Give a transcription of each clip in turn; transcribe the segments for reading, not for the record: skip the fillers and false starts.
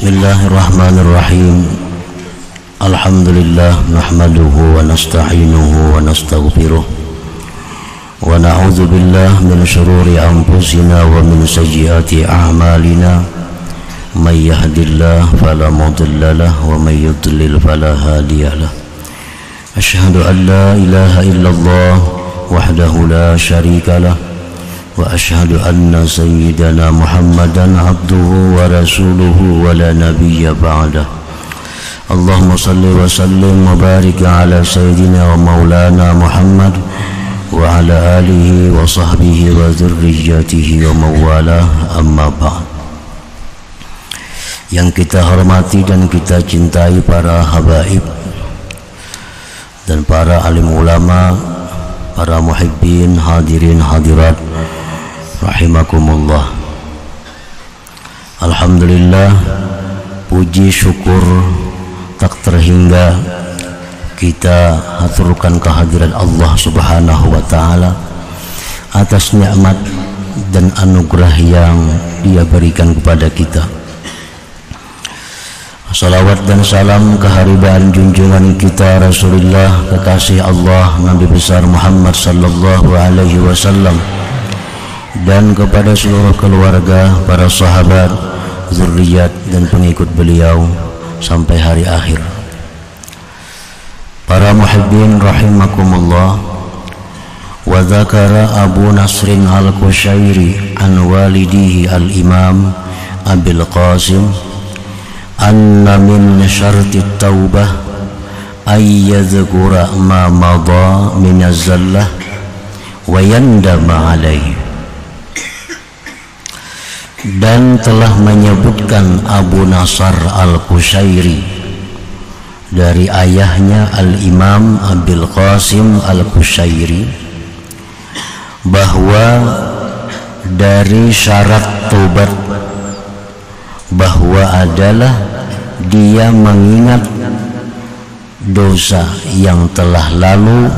Bismillahirrahmanirrahim. Alhamdulillah nahmaduhu wa nasta'inuhu wa nastaghfiruh wa na'udzu billahi min shururi anfusina wa min sayyiati a'malina. May yahdihillahu fala mudilla lahu wa may yudlil fala hadiya lahu. Asyhadu an la ilaha illallah wahdahu la syarika lahu wa asyhadu anna sayyidana Muhammadan abduhu wa rasuluhu wa la nabiyya ba'dah. Allahumma salli wa sallim wa barik ala sayyidina wa maulana Muhammad wa ala alihi wa sahbihi wa dzurriyyatihi wa mawalah, amma ba'd. Yang kita hormati dan kita cintai para habaib dan para alim ulama, para muhibbin, hadirin hadirat rahimakumullah. Alhamdulillah, puji syukur tak terhingga kita haturkan kehadiran Allah Subhanahu wa taala atas nikmat dan anugerah yang Dia berikan kepada kita. Salawat dan salam keharibaan junjungan kita Rasulullah, kekasih Allah, Nabi besar Muhammad sallallahu alaihi wasallam, dan kepada seluruh keluarga, para sahabat, zuriat dan pengikut beliau sampai hari akhir. Para muhibbin rahimakumullah. Wa dzakara Abu Nasrin al-Qushairi an walidihi al-Imam Abil Qasim anna min syarti taubah ay yadhkura ma madha min az-zallah wa yandama alaihi. Dan telah menyebutkan Abu Nasr al-Qushairi dari ayahnya al-Imam Abil Qasim al-Qushairi bahwa dari syarat taubat bahwa adalah dia mengingat dosa yang telah lalu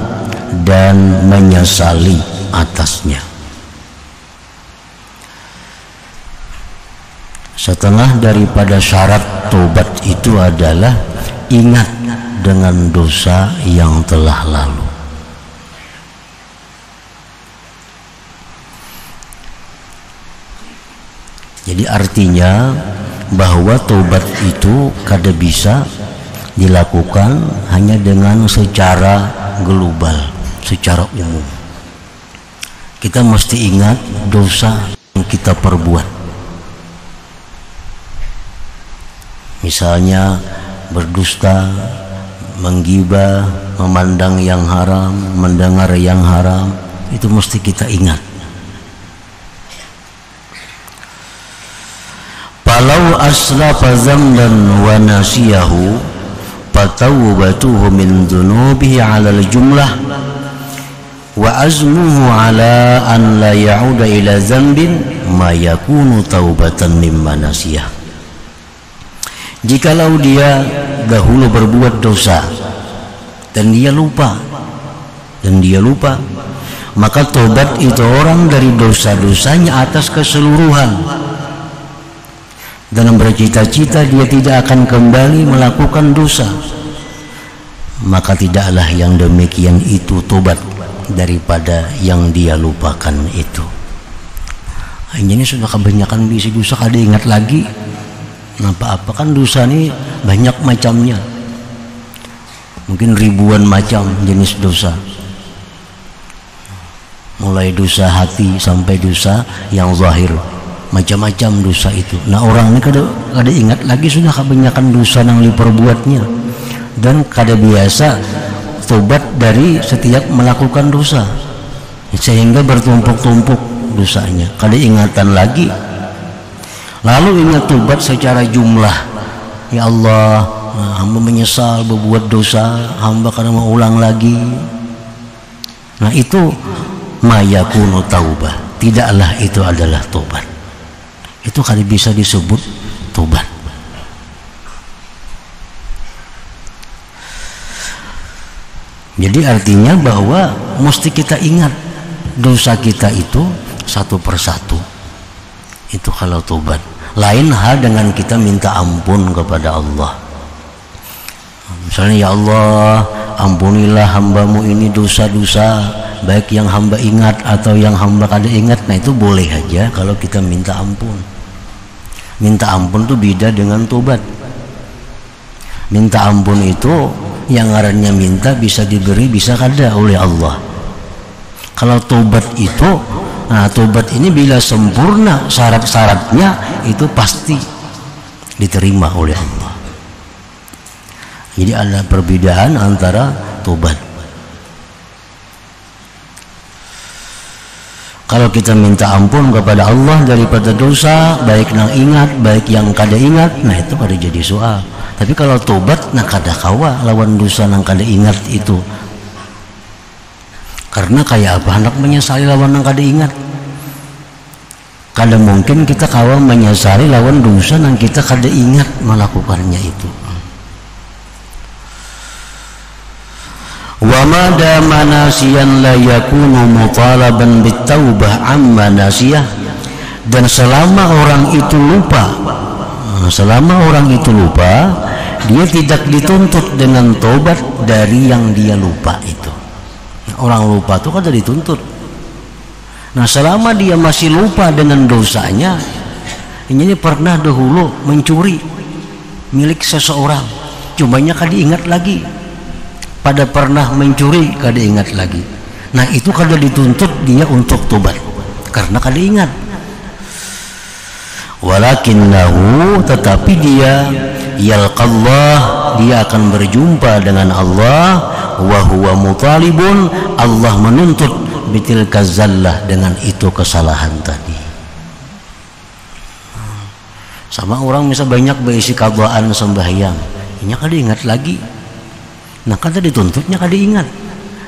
dan menyesali atasnya. Setelah daripada syarat taubat itu adalah ingat dengan dosa yang telah lalu. Jadi artinya bahwa taubat itu kada bisa dilakukan hanya dengan secara global, secara umum. Kita mesti ingat dosa yang kita perbuat. Misalnya berdusta, menggibah, memandang yang haram, mendengar yang haram, itu mesti kita ingat. Falau aslafa dzamban wa nasiyahu fatawbatuhu min dzunubihi 'ala al-jumlah wa azmuhu 'ala an la ya'uda ila dzambin ma yakunu taubatan mimma nasiyah. Jikalau dia dahulu berbuat dosa dan dia lupa, maka tobat itu orang dari dosa-dosanya atas keseluruhan dan bercita-cita dia tidak akan kembali melakukan dosa, maka tidaklah yang demikian itu tobat daripada yang dia lupakan itu. Ini sudah kebanyakan bisi dosa kada ingat lagi. Apa kan dosa ini banyak macamnya, mungkin ribuan macam jenis dosa, mulai dosa hati sampai dosa yang zahir, macam-macam dosa itu. Nah orang ini kada ingat lagi, sudah kebanyakan dosa yang diperbuatnya dan kada biasa tobat dari setiap melakukan dosa, sehingga bertumpuk-tumpuk dosanya, kada ingatan lagi. Lalu ingat tobat secara jumlah. Ya Allah, hamba menyesal berbuat dosa, hamba kada mau ulang lagi. Nah itu mayakunu taubah, tidaklah itu adalah tobat. Itu kada bisa disebut tobat. Jadi artinya bahwa mesti kita ingat dosa kita itu satu persatu. Itu kalau tobat. Lain hal dengan kita minta ampun kepada Allah. Misalnya, ya Allah, ampunilah hambamu ini dosa-dosa, baik yang hamba ingat atau yang hamba kada ingat. Nah itu boleh aja kalau kita minta ampun. Minta ampun itu beda dengan tobat. Minta ampun itu yang ngarannya minta bisa diberi, bisa kada oleh Allah. Kalau tobat itu, nah tobat ini bila sempurna syarat-syaratnya itu pasti diterima oleh Allah. Jadi ada perbedaan antara tobat. Kalau kita minta ampun kepada Allah daripada dosa, baik yang ingat, baik yang kada ingat, nah itu kada jadi soal. Tapi kalau tobat, nah kada kawa lawan dosa yang kada ingat itu. Karena kayak apa hendak menyesali lawan yang kada ingat. Kada mungkin kita kawa menyesali lawan dosa yang kita kada ingat melakukannya itu. Wa ma dama nasiyan la yakunu mutalaban bitaubah amma nasiyah. Dan selama orang itu lupa, dia tidak dituntut dengan tobat dari yang dia lupa itu. Orang lupa itu kada dituntut. Nah selama dia masih lupa dengan dosanya, ini pernah dahulu mencuri milik seseorang, cumanya kada ingat lagi. Pada pernah mencuri kada ingat lagi. Nah itu kada dituntut dia untuk tobat karena kada ingat. Walakinnahu, tetapi dia yalqallah, dia akan berjumpa dengan Allah, wa huwa mutalibun, Allah menuntut bitilka zallah, dengan itu kesalahan tadi. Sama orang misal banyak berisi qadaan sembahyang, ini kada ingat lagi. Nah kada dituntutnya kada ingat.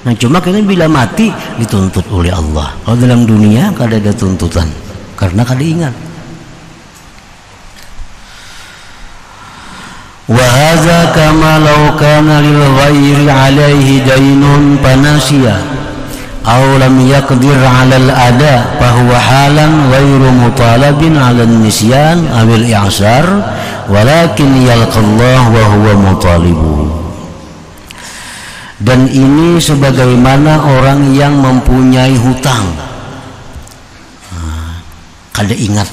Nah cuma kita bila mati dituntut oleh Allah. Kalau dalam dunia kada ada tuntutan karena kada ingat. Wa hadza kama law kana lil ghairi alaihi dainun panasiya aw lam yaqdir 'ala al-ada fa huwa halan ghairu mutalabin 'ala an-nisyan aw al-i'sar walakin yalqallah wa huwa mutalibu. Dan ini sebagaimana orang yang mempunyai hutang, kada ingat.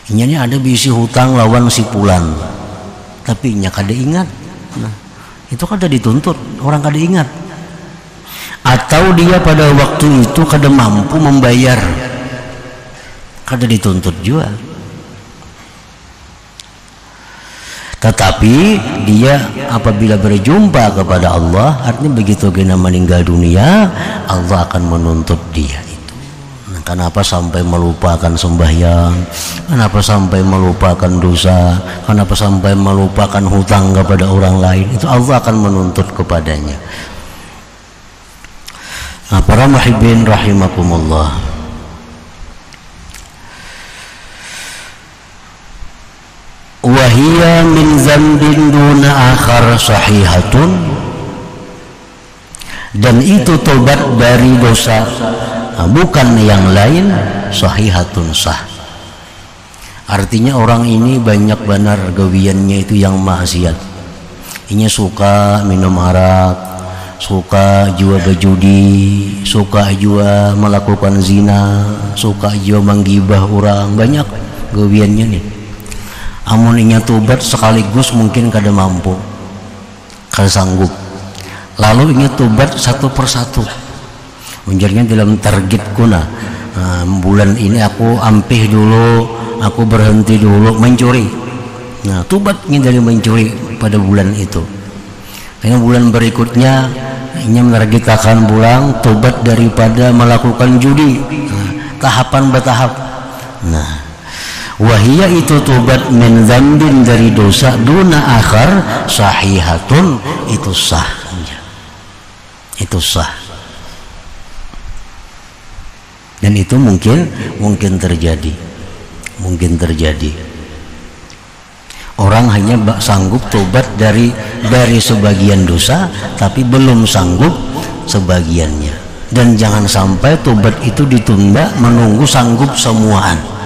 Ini ada bisi hutang lawan si pulan, tapi nya kada ingat. Nah, itu kada dituntut, orang kada ingat. Atau dia pada waktu itu kada mampu membayar, kada dituntut juga. Tetapi dia apabila berjumpa kepada Allah, artinya begitu kena meninggal dunia, Allah akan menuntut dia itu. Nah, kenapa sampai melupakan sembahyang? Kenapa sampai melupakan dosa? Kenapa sampai melupakan hutang kepada orang lain? Itu Allah akan menuntut kepadanya. Nah, para muhibbin rahimakumullah. Wahia min zambin duna akhar sahihatun, dan itu tobat dari dosa bukan yang lain, sahihatun sah. Artinya orang ini banyak benar gawiannya itu yang maksiat. Ini suka minum arak, suka juga berjudi, suka juga melakukan zina, suka juga menggibah orang, banyak gawiannya nih. Amun inya tobat sekaligus mungkin kada mampu, kada sanggup. Lalu inya tobat satu persatu. Menjadinya dalam targetku nah, bulan ini aku ampih dulu, aku berhenti dulu mencuri. Nah tobat ini dari mencuri pada bulan itu. Karena bulan berikutnya inya menargetkan bulan tobat daripada melakukan judi. Nah, tahapan bertahap. Nah. Wahia itu tobat min dzambin dari dosa duna akhar sahihatun, itu sah. Itu sah. Dan itu mungkin terjadi. Mungkin terjadi. Orang hanya sanggup tobat dari sebagian dosa, tapi belum sanggup sebagiannya. Dan jangan sampai tobat itu ditunda menunggu sanggup semuaan.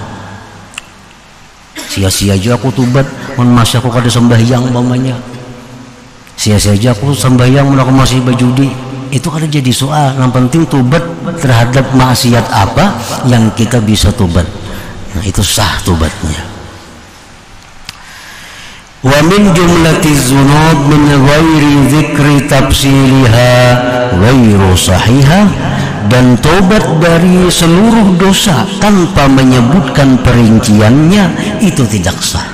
sia-sia aja aku tobat mun masih aku kada sembahyang umpamanya, sia-sia aja aku sembahyang mun aku masih berjudi. Itu kada jadi soal, yang penting tobat terhadap maksiat apa yang kita bisa tobat. Nah itu sah tobatnya. Wa min jumlatiz dzunub min ghairi dzikri tafsiliha ghairu sahihah, dan tobat dari seluruh dosa tanpa menyebutkan perinciannya itu tidak sah.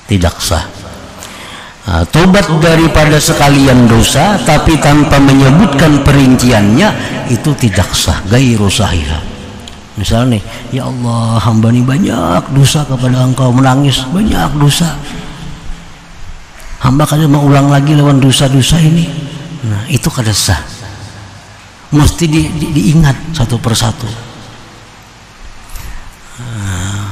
Tidak sah. Nah, tobat daripada sekalian dosa tapi tanpa menyebutkan perinciannya itu tidak sah, ghairu sahihah. Misalnya nih, ya Allah, hamba ini banyak dosa kepada Engkau, menangis banyak dosa, hamba kada mau ulang lagi lawan dosa-dosa ini. Nah itu kada sah, mesti diingat satu persatu.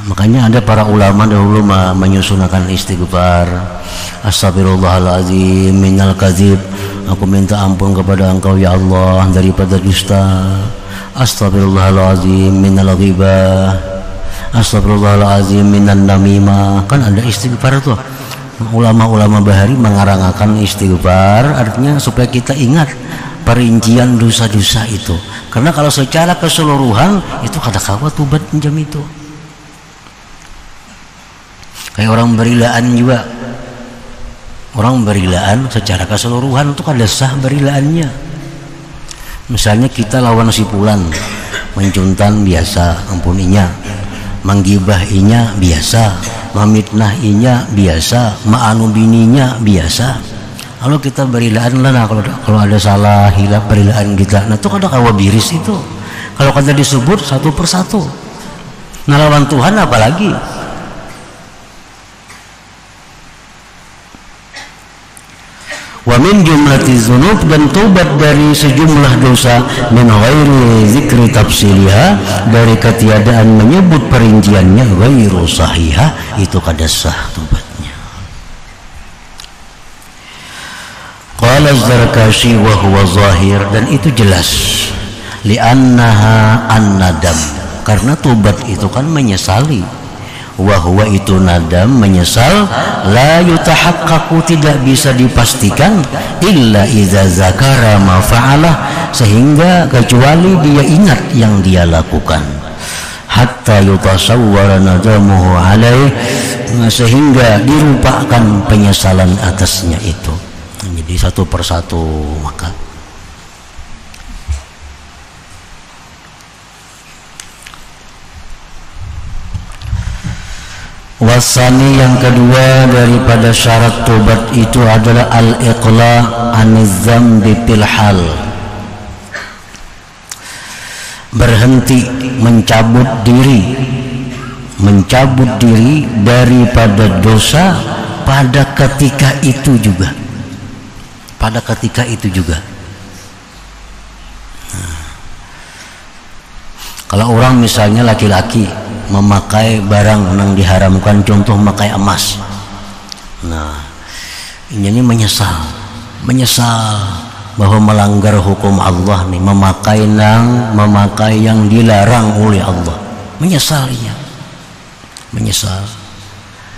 Makanya ada para ulama dahulu menyusunkan istighfar. Astagfirullahaladzim minal kadzib, aku minta ampun kepada Engkau ya Allah daripada dusta. Astagfirullahaladzim minal ghibah, astagfirullahaladzim minan namimah. Kan ada istighfar tuh. Ulama-ulama bahari mengarangkan istighfar, artinya supaya kita ingat perincian dosa-dosa itu. Karena kalau secara keseluruhan itu kada kawa tobat jam itu. Kayak orang berilaan juga, orang berilaan secara keseluruhan itu kada sah berilaannya. Misalnya kita lawan si fulan, mencuntan biasa, ampuninya, manggibahinya biasa, mamitnahinya biasa, ma'anu bininya biasa. Lalu kita berilaan lah, nah, kalau ada salah hilaf berilaan kita, nah itu kada kawa biris itu. Kalau kada disebut satu persatu. Nah lawan Tuhan apalagi? Wa min jumlatiz dzunub, dan tobat dari sejumlah dosa min ghairi zikri tafsiliha, dari ketiadaan menyebut perinciannya, ghairu sahihah, itu kada sah tobatnya. Qala Az-Zarkashi wa huwa zahir, dan itu jelas, li'annaha an-nadam, karena tobat itu kan menyesali. Wahwa itu nadam, menyesal, la yutahaqqaqu, tidak bisa dipastikan, illa idza zakara ma fa'alah, sehingga kecuali dia ingat yang dia lakukan, hatta yutasawwara nadamuhu alaih, sehingga dirupakan penyesalan atasnya itu. Jadi satu persatu. Maka wasani, yang kedua daripada syarat tobat itu adalah al-iqla aniz dzambi fil hal, berhenti, mencabut diri daripada dosa pada ketika itu juga, pada ketika itu juga. Kalau orang misalnya laki-laki memakai barang yang diharamkan, contoh memakai emas, nah ini menyesal bahwa melanggar hukum Allah nih, memakai yang dilarang oleh Allah, menyesal.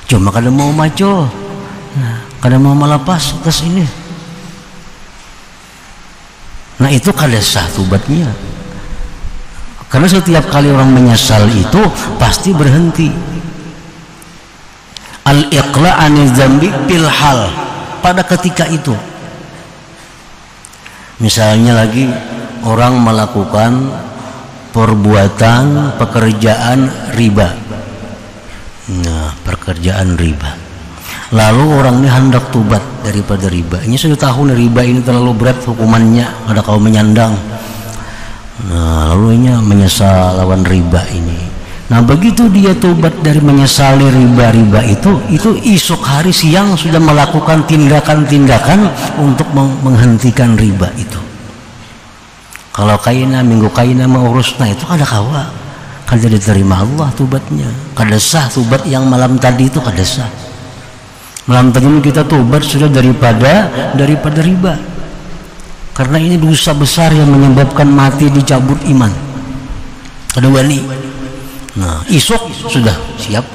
Cuma kada mau maju, nah kada mau melepas atas ini, nah itu kada sah tobatnya. Karena setiap kali orang menyesal itu pasti berhenti. Al-iqla aniz dzambi fil hal, pada ketika itu. Misalnya lagi orang melakukan perbuatan pekerjaan riba. Nah, pekerjaan riba. Lalu orang ini hendak tobat daripada riba. Ini sudah tahu riba ini terlalu berat hukumannya, ada kau menyandang. Nah lalu ini menyesal lawan riba ini. Nah begitu dia tobat dari menyesali riba itu esok hari siang sudah melakukan tindakan-tindakan untuk menghentikan riba itu. Kalau kaina minggu kaina mau urus, nah itu kada kawa, kada diterima Allah tobatnya, kada sah tobat yang malam tadi itu kada sah. Malam tadi kita tobat sudah daripada riba. Karena ini dosa besar yang menyebabkan mati, dicabut iman. Kedua nih, Nah, isuk sudah siap.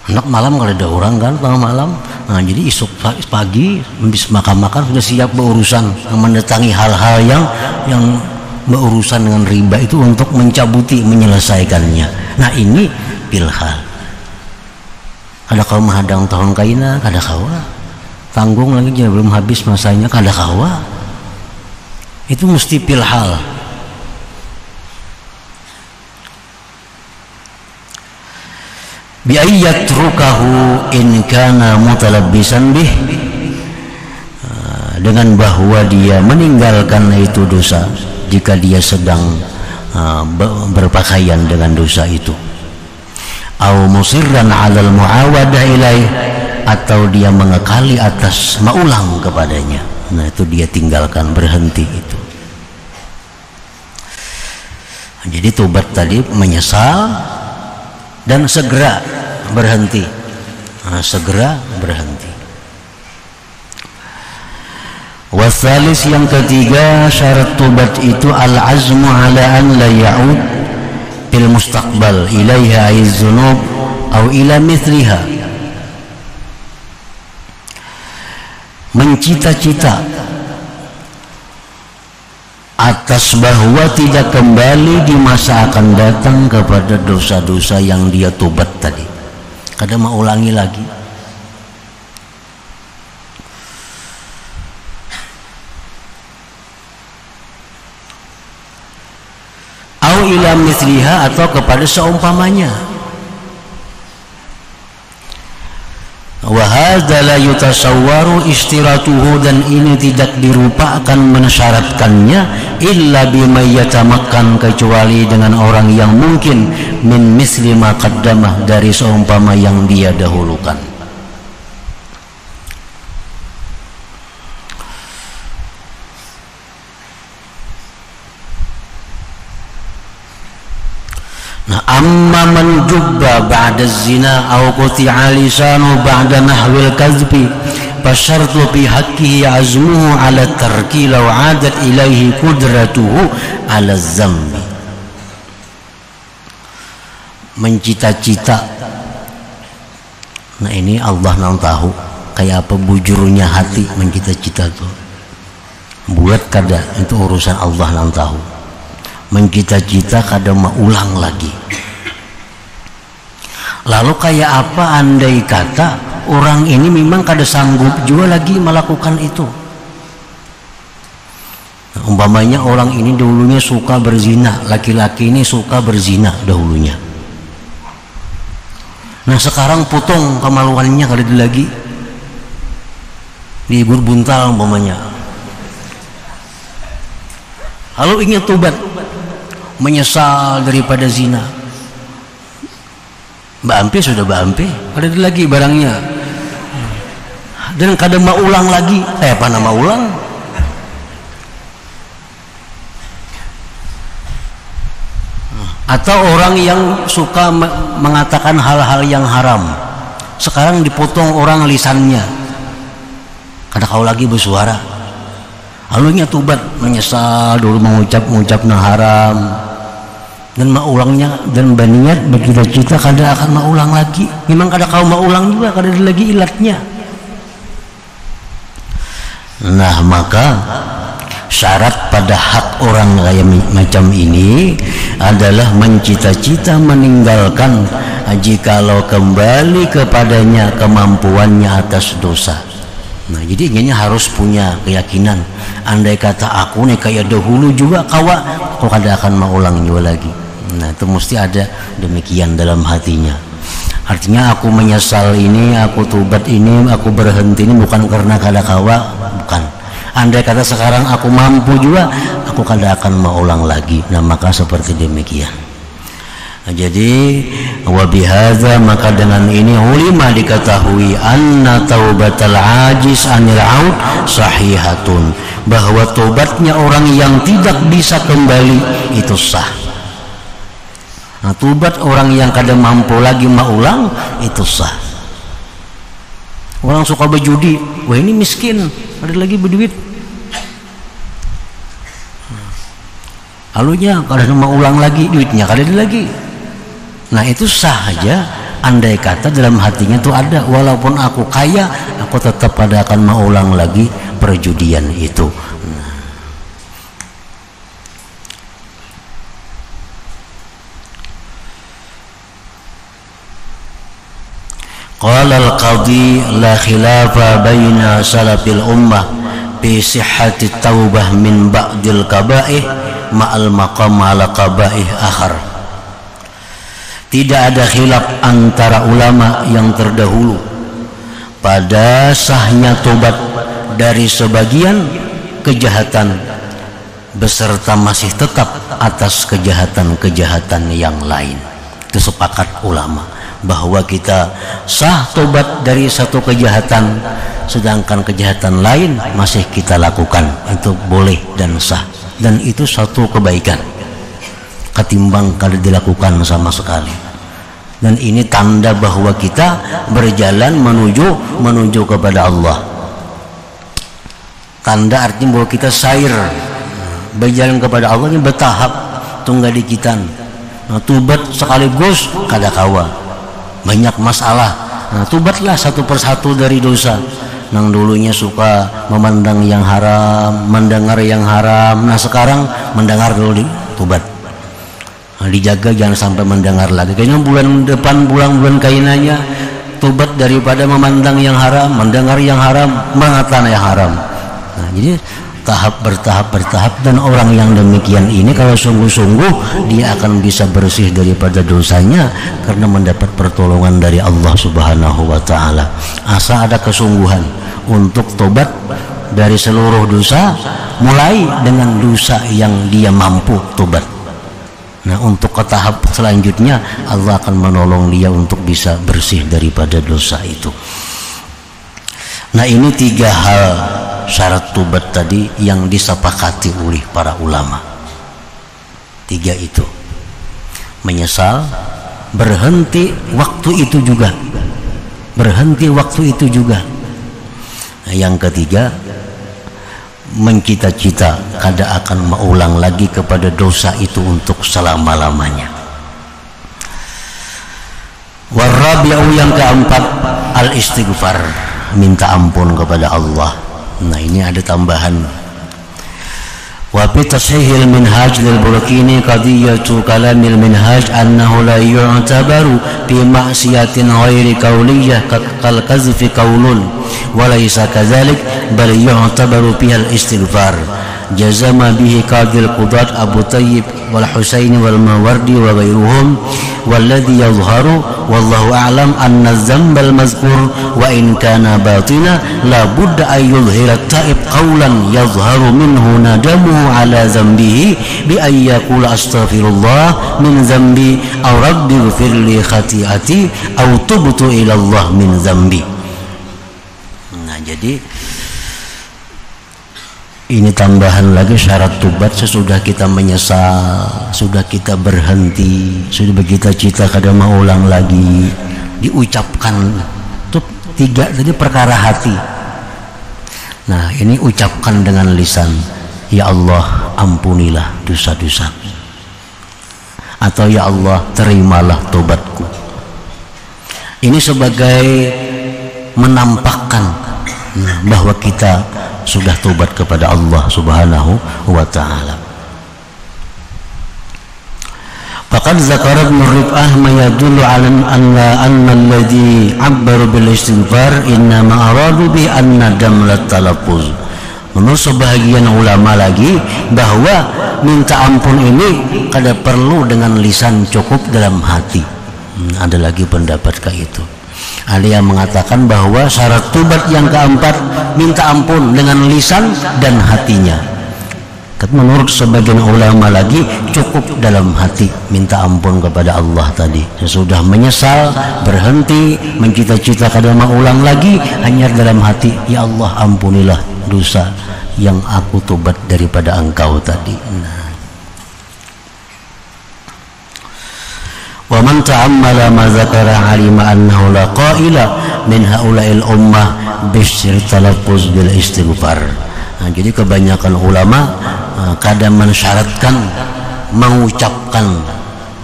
Anak malam kalau ada orang kan tengah malam. Nah, jadi isuk pagi habis makan-makan sudah siap berurusan mendatangi hal-hal yang berurusan dengan riba itu untuk mencabuti, menyelesaikannya. Nah, ini pilhal. Kada kau menghadang tahun kaina, kada kawa. Tanggung lagi dia belum habis masanya, kada kawa. Itu mesti pilhal. Bi ayyatrukahu in kana mutalabbisan bih, dengan bahwa dia meninggalkan itu dosa jika dia sedang berpakaian dengan dosa itu, au musirran 'alal muawadah ilaih, atau dia mengekali atas maulang kepadanya. Nah, itu dia tinggalkan, berhenti itu. Jadi tobat tadi menyesal dan segera berhenti. Nah, segera berhenti. Wasalis yang ketiga, syarat tobat itu al-azmu ala an la ya'ud fil mustaqbal ilaiha aiz-dzunub au ila mithliha. Mencita-cita atas bahwa tidak kembali di masa akan datang kepada dosa-dosa yang dia tobat tadi. Kada mau ulangi lagi. Au ila mithliha, atau kepada seumpamanya. Wa hadza la yutasawwaru istiratuhu, dan ini tidak dirupakan mensyaratkannya illa bima yatamakkan, kecuali dengan orang yang mungkin min misli ma qaddamah, dari seumpama yang dia dahulukan. Nah, amma man jubba ba'da zina aw quti'a lisanu ba'da nahwil kadhbi fasyartu fi haqqihi azmuhu 'ala tarki law 'adat ilaihi qudratuhu 'ala zambi. Mencita-cita. Nah, ini Allah yang tahu kayak apa bujurnya hati mencita-cita tuh. Buat kada, itu urusan Allah yang tahu. Mencita-cita kada mau ulang lagi. Lalu kayak apa andai kata orang ini memang kada sanggup juga lagi melakukan itu. Nah, umpamanya orang ini dahulunya suka berzina, laki-laki ini suka berzina dahulunya. Nah, sekarang potong kemaluannya kada lagi, dihibur buntal umpamanya. Lalu ingin tobat, menyesal daripada zina. Mbak Ampe sudah Mbak Ampe, ada lagi barangnya, dan kada mau ulang lagi. Apa nama ulang? Atau orang yang suka mengatakan hal-hal yang haram, sekarang dipotong orang lisannya, kada kau lagi bersuara. Lalunya tobat, menyesal dulu mengucap haram, dan mau ulangnya, dan berniat bercita-cita kada akan mau ulang lagi. Memang kada kau mau ulang juga, kada ada lagi ilatnya. Nah, maka syarat pada hak orang kayak macam ini adalah mencita-cita meninggalkan jikalau kembali kepadanya kemampuannya atas dosa. Nah, jadi inginnya harus punya keyakinan, andai kata aku nih kayak dahulu juga kawa, aku kada akan mau ulang juga lagi. Nah, itu mesti ada demikian dalam hatinya. Artinya aku menyesal ini, aku tobat ini, aku berhenti ini bukan karena kada kawa, bukan. Andai kata sekarang aku mampu juga, aku kada akan mau ulang lagi. Nah, maka seperti demikian. Nah, jadi wabihadza, maka dengan ini ulima diketahui anna taubatal ajiz anil aud sahihatun, bahwa tobatnya orang yang tidak bisa kembali itu sah. Nah, tobat orang yang kada mampu lagi mau ulang itu sah. Orang suka berjudi, wah ini miskin, ada lagi berduit, lalunya kada mau ulang lagi, duitnya kada ada lagi. Nah itu sah aja, andai kata dalam hatinya itu ada, walaupun aku kaya, aku tetap pada akan mengulang lagi perjudian itu. Qala al-qadhi la khilafa baina salafil ummah bi sihhati taubah min ba'dil kaba'ih ma'al maqam ala kaba'ih akhar. Tidak ada khilaf antara ulama yang terdahulu pada sahnya tobat dari sebagian kejahatan beserta masih tetap atas kejahatan-kejahatan yang lain. Itu sepakat ulama bahwa kita sah tobat dari satu kejahatan sedangkan kejahatan lain masih kita lakukan, itu boleh dan sah, dan itu satu kebaikan ketimbang kalau dilakukan sama sekali. Dan ini tanda bahwa kita berjalan menuju kepada Allah. Tanda artinya bahwa kita sair berjalan kepada Allah ini bertahap, tunggal dikitan. Nah, tubat sekaligus kada kawa, banyak masalah. Nah, tubatlah satu persatu dari dosa. Nang dulunya suka memandang yang haram, mendengar yang haram. Nah sekarang mendengar dulu, tubat. Nah, dijaga jangan sampai mendengar lagi. Kayaknya bulan depan bulan kainanya tubat daripada memandang yang haram, mendengar yang haram, mengatakan yang haram. Nah, jadi tahap bertahap, dan orang yang demikian ini kalau sungguh-sungguh dia akan bisa bersih daripada dosanya karena mendapat pertolongan dari Allah Subhanahu wa taala. Asal ada kesungguhan untuk tobat dari seluruh dosa, mulai dengan dosa yang dia mampu tobat. Nah, untuk ke tahap selanjutnya Allah akan menolong dia untuk bisa bersih daripada dosa itu. Nah, ini 3 hal syarat tobat tadi yang disepakati oleh para ulama. 3 itu: menyesal, berhenti waktu itu juga, Nah, yang ketiga, mencita-cita kada akan mengulang lagi kepada dosa itu untuk selama-lamanya. Warabi'u, yang keempat, al-istighfar, minta ampun kepada Allah. Nah, ini ada tambahan. Wa fi tashihil minhaj lil Burkini qadiyatu kalamil minhaj annahu la yu'tabaru fi ma'siyatin ghairi qawliyah kal kazfi qawlun wa laysa kadzalik bal yu'tabaru fiha al istighfar. Jazama bihi qadil qudat Abu Tayyib wal Husaini wal Mawardi wa ghairuhum, walladhi yadhharu wallahu a'lam anna dzambal mazkur wa in kana batina la budda ay yudhhira ta'ib qawlan yadhharu minhu nadamuhu ala dzambihi bi ay yaqula astaghfirullah min dzambi aw rabbi ighfir li khati'ati aw tubtu ila Allah min dzambi. Nah, jadi ini tambahan lagi syarat tobat sesudah kita menyesal, sudah kita berhenti, sudah bercita-cita kada mau ulang lagi, diucapkan. Itu 3 tadi perkara hati. Nah, ini ucapkan dengan lisan, ya Allah ampunilah dosa-dosa, atau ya Allah terimalah tobatku. Ini sebagai menampakkan bahwa kita sudah tobat kepada Allah Subhanahu wa ta'ala. Faqad zakara Ibnu Rib'ah ma yadullu 'ala anna alladhi 'abbaru bil istighfar inna ma aradu bi anna damlat talaffuz. Menurut sebahagian ulama lagi bahwa minta ampun ini kada perlu dengan lisan, cukup dalam hati. Ada lagi pendapat kayak itu. Ada yang mengatakan bahwa syarat tobat yang keempat minta ampun dengan lisan dan hatinya. Menurut sebagian ulama lagi cukup dalam hati minta ampun kepada Allah tadi. Sesudah menyesal, berhenti, mencita-cita kada mau ulang lagi, hanya dalam hati, ya Allah ampunilah dosa yang aku tobat daripada Engkau tadi. Wa man ta'ammala ma zakara 'alima annahu la qa'ila min haula'il ummah bisyir talaffuz bil istighfar. Nah, jadi kebanyakan ulama kadang mensyaratkan mengucapkan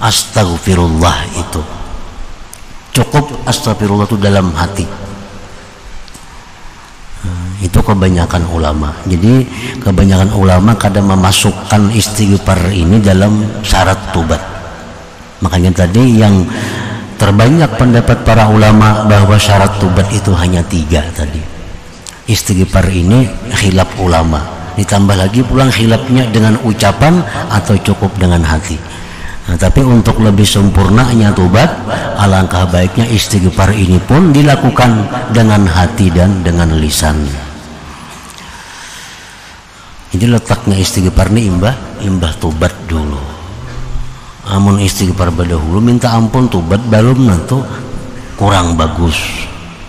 Astaghfirullah itu cukup, astagfirullah itu dalam hati. Itu kebanyakan ulama. Jadi kebanyakan ulama kadang memasukkan istighfar ini dalam syarat tobat. Makanya tadi yang terbanyak pendapat para ulama bahwa syarat tobat itu hanya 3 tadi. Istighfar ini khilaf ulama. Ditambah lagi pulang khilafnya dengan ucapan atau cukup dengan hati. Nah, tapi untuk lebih sempurnanya tobat, alangkah baiknya istighfar ini pun dilakukan dengan hati dan dengan lisan. Jadi letaknya istighfar ini imbah tobat dulu. Amun istighfar dahulu minta ampun tobat belum nanti kurang bagus,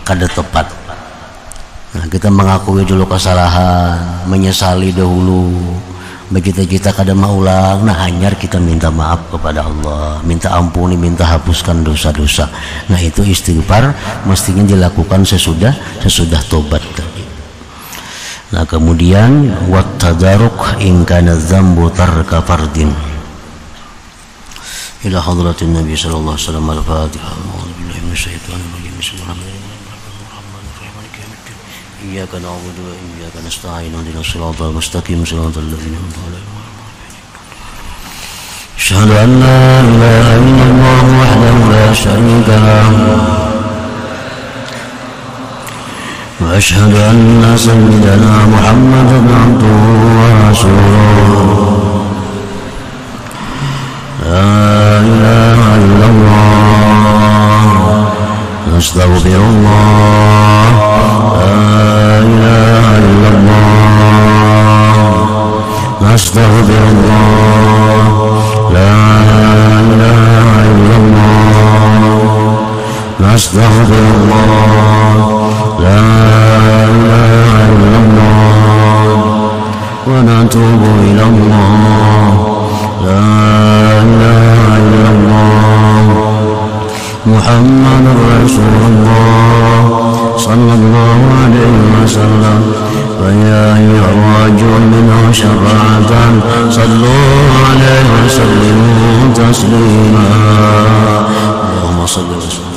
kada tepat. Nah, kita mengakui dulu kesalahan, menyesali dahulu. Begitu kita kadang mau ulang, nah hanyar kita minta maaf kepada Allah, minta ampuni, minta hapuskan dosa-dosa. Nah itu istighfar mestinya dilakukan sesudah tobat tadi. Nah kemudian wat tadaruk in kana dzambu tarka fardin. Ila hadratin Nabi sallallahu alaihi wasallam al-Fatihah. A'udzubillahi minasyaitonir rajim. Bismillahirrahmanirrahim. إياك نعبد وإياك نستعين اهدنا الصراط المستقيم صراط الذين أنعمت عليهم أشهد أن لا إله إلا الله وحده لا شريك له وأشهد أن سيدنا محمدا عبده ورسوله لا إله إلا الله نستغفر الله أستغفر الله لا إله إلا الله أستغفر الله لا إله إلا الله ونتوب إلى الله لا إله إلا الله محمد رسول الله صلى الله عليه وسلم فيا أيها الرجل منه شفاعة صلوا عليه وسلموا تسليما اللهم صل وسلم